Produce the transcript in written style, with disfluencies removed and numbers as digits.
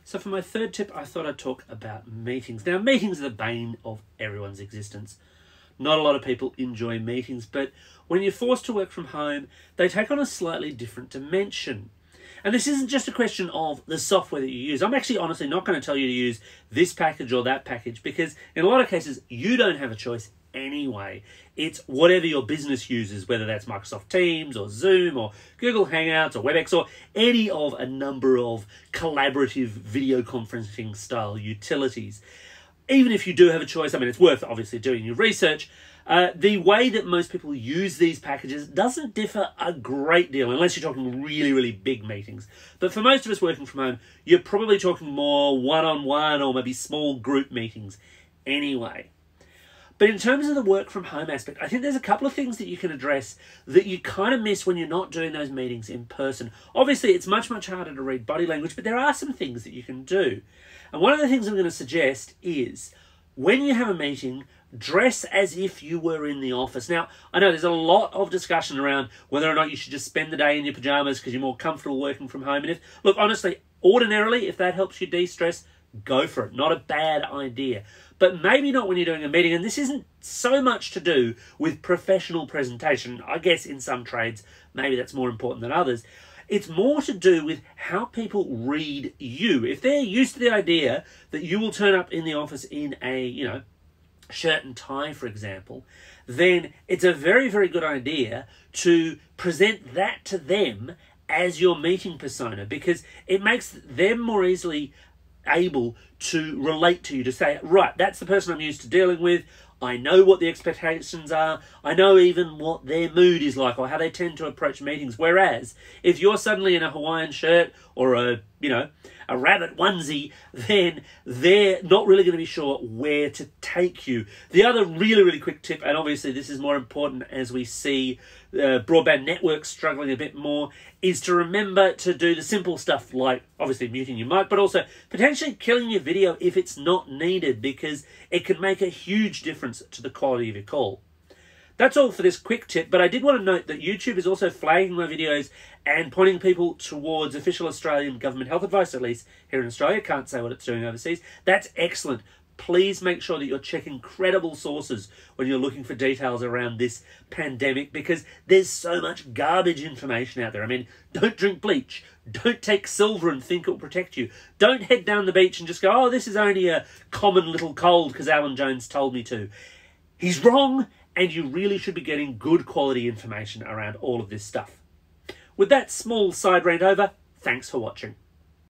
So for my third tip, I thought I'd talk about meetings. Now, meetings are the bane of everyone's existence. Not a lot of people enjoy meetings, but when you're forced to work from home, they take on a slightly different dimension. And this isn't just a question of the software that you use. I'm actually honestly not going to tell you to use this package or that package, because in a lot of cases, you don't have a choice anyway. It's whatever your business uses, whether that's Microsoft Teams or Zoom or Google Hangouts or WebEx or any of a number of collaborative video conferencing style utilities. Even if you do have a choice, I mean, it's worth obviously doing your research. The way that most people use these packages doesn't differ a great deal, unless you're talking really, really big meetings. But for most of us working from home, you're probably talking more one-on-one or maybe small group meetings anyway. But in terms of the work from home aspect, I think there's a couple of things that you can address that you kind of miss when you're not doing those meetings in person. Obviously, it's much, much harder to read body language, but there are some things that you can do. And one of the things I'm going to suggest is when you have a meeting, dress as if you were in the office. Now, I know there's a lot of discussion around whether or not you should just spend the day in your pajamas because you're more comfortable working from home. And if, look, honestly, ordinarily, if that helps you de-stress, go for it. Not a bad idea. But maybe not when you're doing a meeting. And this isn't so much to do with professional presentation. I guess in some trades, maybe that's more important than others. It's more to do with how people read you. If they're used to the idea that you will turn up in the office in a, shirt and tie, for example, then it's a very, very good idea to present that to them as your meeting persona, because it makes them more easily able to relate to you, to say, right, that's the person I'm used to dealing with. I know what the expectations are. I know even what their mood is like or how they tend to approach meetings. Whereas if you're suddenly in a Hawaiian shirt or a rabbit onesie, then they're not really going to be sure where to take you. The other really, really quick tip, and obviously this is more important as we see broadband networks struggling a bit more, is to remember to do the simple stuff like obviously muting your mic, but also potentially killing your video if it's not needed, because it can make a huge difference to the quality of your call. That's all for this quick tip, but I did want to note that YouTube is also flagging my videos and pointing people towards official Australian government health advice, at least here in Australia. Can't say what it's doing overseas. That's excellent. Please make sure that you're checking credible sources when you're looking for details around this pandemic, because there's so much garbage information out there. I mean, don't drink bleach. Don't take silver and think it will protect you. Don't head down the beach and just go, oh, this is only a common little cold because Alan Jones told me to. He's wrong, and you really should be getting good quality information around all of this stuff. With that small side rant over, thanks for watching.